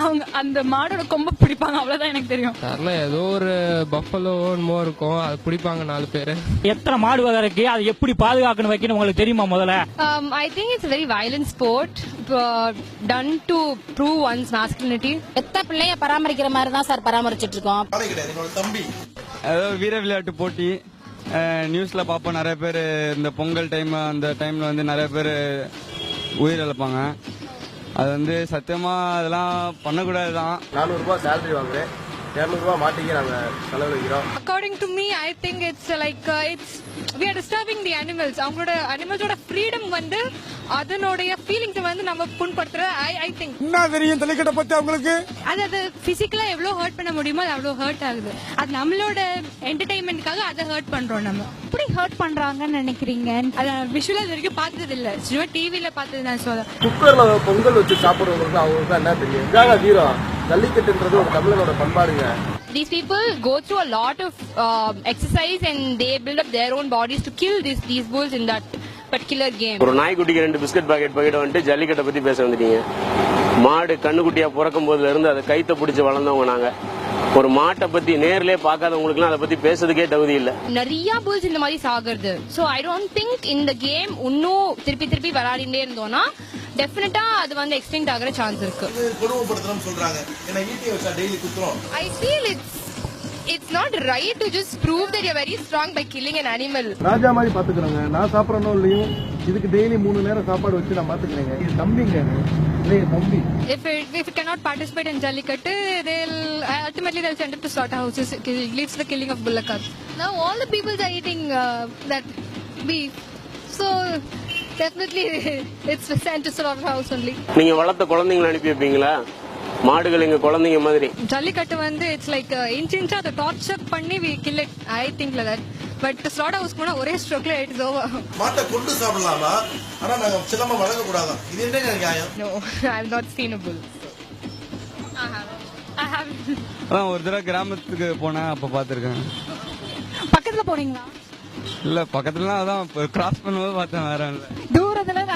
அவங்க அந்த மாடோட கொம்ப பிடிப்பாங்க, அவ்வளவுதான் எனக்கு தெரியும். தெரியல, ஏதோ ஒரு பஃபலோ என்னமோ இருக்கும், அது பிடிப்பாங்க 4 பேரு. எத்தனை மாடு வகை இருக்கு, அது எப்படி பாதுகாக்கணும் வைக்கணும் உங்களுக்கு தெரியுமா முதல்ல? I think it's a very violent sport done to prove one's masculinity. எத்த பிள்ளைய பராமரிக்கிற மாதிரி தான் சார் பராமரிச்சிட்டு இருக்கோம். ஏதோ வீர விளையாட்டு போட்டி நியூஸ்ல பாப்போம். நிறைய பேர் இந்த பொங்கல் டைம் அந்த டைம்ல வந்து நிறைய பேர் உயிரிழப்பாங்க. அது வந்து சத்தியமா அதெல்லாம் பண்ணக்கூடாதுதான். 400 ரூபாய் சேலரி வாங்குறேன், 200 ரூபாய் மாட்டிக்கு நாங்க செலவழிக்கிறோம். According to me, I think it's like we are disturbing the animals. அவங்களோட அனிமல்ஸோட ஃப்ரீடம் வந்து அதனுடைய ஃபீலிங்ஸ் வந்து நம்ம புண்படுத்துற. I think என்ன தெரியும் ஜல்லிக்கட்டை பத்தி அவங்களுக்கு? அது பிசிக்கலா எவ்வளவு ஹர்ட் பண்ண முடியுமோ அது அவ்வளவு ஹர்ட் ஆகுது. அது நம்மளோட என்டர்டைன்மெண்ட்காக அதை ஹர்ட் பண்றோம். நம்ம எப்படி ஹர்ட் பண்றாங்கன்னு நினைக்கிறீங்க? அத விஷுவலா இது வரைக்கும் பார்த்தது இல்ல, சும்மா டிவில பார்த்தது நான் சொல்றேன். குக்கர்ல பொங்கல் வச்சு சாப்பிடுறவங்களுக்கு அவங்களுக்கு என்ன தெரியும்? இதாங்க வீரம். ஜல்லிக்கட்டுன்றது ஒரு தமிழனோட பண்பாடுங்க. These people go through a lot of exercise and they build up their own bodies to kill these bulls in that particular game. ஒரு நாய்க்குட்டிக்கு 2 பிஸ்கட் பாக்கெட் வந்துட்டு ஜல்லிக்கட்டை பத்தி பேச வந்துட்டீங்க. மாடு கண்ணுக்குட்டியா பிறக்கும் போதுல இருந்து அதை கைத்த பிடிச்சு வளர்ந்தவங்க நாங்க. ஒரு மாட்டை பத்தி நேர்லயே பார்க்காதவங்களுக்குலாம் அதை பத்தி பேசுறதுக்கே தகுதி இல்ல. நிறைய bulls இந்த மாதிரி சாகுறது. So I don't think in the game இன்னும் திருப்பி விளையாடிட்டே இருந்தோம்னா டெஃபினட்டா அது வந்து எக்ஸ்டெண்ட் ஆகுற சான்ஸ் இருக்கு. கொடுமைப்படுத்தணும்னு சொல்றாங்க. ஏன்னா ஈட்டி வச்சா daily குத்துறோம். I feel it's not right to just prove that you're very strong by killing an animal. ராஜா மாதிரி பாத்துக்கறாங்க. நான் சாப்பிடறனோ இல்லையோ இதுக்கு டெய்லி 3 நேரம் சாப்பாடு வச்சு நான் பாத்துக்கறேங்க. இது தம்பிங்க. ஏய் தம்பி. If it cannot participate in Jallikattu, they'll send it to slaughterhouses. It leads to the killing of bullocks. Now all the people are eating that beef. So definitely it's sent to slaughterhouse only. நீங்க வளர்த்த குழந்தைகளை அனுப்பி வைப்பீங்களா? மாடுகள் எங்க குழந்தைங்க மாதிரி. Jallikattu வந்து it's like inch அதை torture பண்ணி we kill it. I think like that. But slaughterhouse போனா ஒரே ஸ்ட்ரோக்ல it is over. மாட்டை கொண்டு சாப்பிடலாமா? ஆனா நாங்க சிலம்ப வளர்க்க கூடாதா? இது என்னங்க நியாயம்? No, I have not seen a bull. I have. அதான் ஒரு தடவை கிராமத்துக்கு போனேன், அப்ப பாத்துருக்கேன். பக்கத்துல போனீங்களா? இல்ல பக்கத்துலலாம் அதான் கிராஸ் பண்ணும்போது பார்த்தேன், வேற இல்ல. தூரத்துல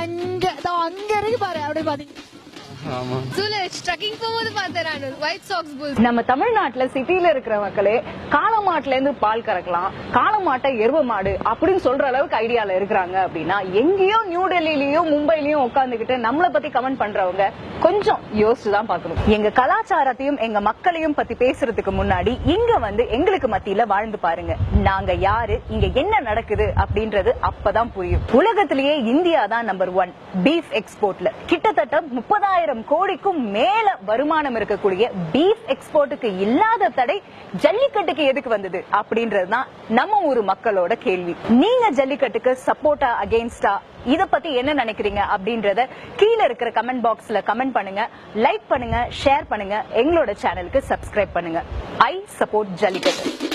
அங்க இருக்கு பாரு, அப்படியே பாத்தீங்க. ஆமா. ட்ரக்கிங் போகும்போது பார்த்தேன் நான் ஒயிட் சாக்ஸ் புல். நம்ம தமிழ்நாட்டுல சிட்டில இருக்கிற மக்களே காளமாட்டுல இருந்து பால் கறக்கலாம், காளமாட்டை எருவ மாடு அப்படின்னு சொல்ற அளவுக்கு ஐடியால இருக்கிறாங்க அப்படின்னா எங்கேயோ நியூ டெல்லிலயும் மும்பைலயும் உட்கார்ந்துகிட்டு நம்மளை பத்தி கமெண்ட் பண்றவங்க கொஞ்சம் யோசிச்சுதான் பாக்கணும். எங்க கலாச்சாரத்தையும் எங்க மக்களையும் பத்தி பேசுறதுக்கு முன்னாடி இங்க வந்து எங்களுக்கு மத்தியில வாழ்ந்து பாருங்க. நாங்க யாரு, இங்க என்ன நடக்குது அப்படின்றது அப்பதான் புரியும். உலகத்திலேயே இந்தியா தான் நம்பர் 1 பீஃப் எக்ஸ்போர்ட்ல. கிட்டத்தட்ட 30,000 கோடிக்கும் மேல வருமானம் இருக்கக்கூடிய பீஃப் எக்ஸ்போர்ட்டுக்கு இல்லாத தடை ஜல்லிக்கட்டுக்கு எதுக்கு வந்தது அப்படின்றதுதான் நம்ம ஊர் மக்களோட கேள்வி. நீங்க ஜல்லிக்கட்டுக்கு சப்போர்ட்டா அகைன்ஸ்டா இத பத்தி என்ன நினைக்கிறீங்க அப்படின்றத கீழ இருக்கிற கமெண்ட் பாக்ஸ்ல கமெண்ட் பண்ணுங்க, லைக் பண்ணுங்க, ஷேர் பண்ணுங்க, எங்களோட சேனலுக்கு சப்ஸ்கிரைப் பண்ணுங்க. I support jallikattu.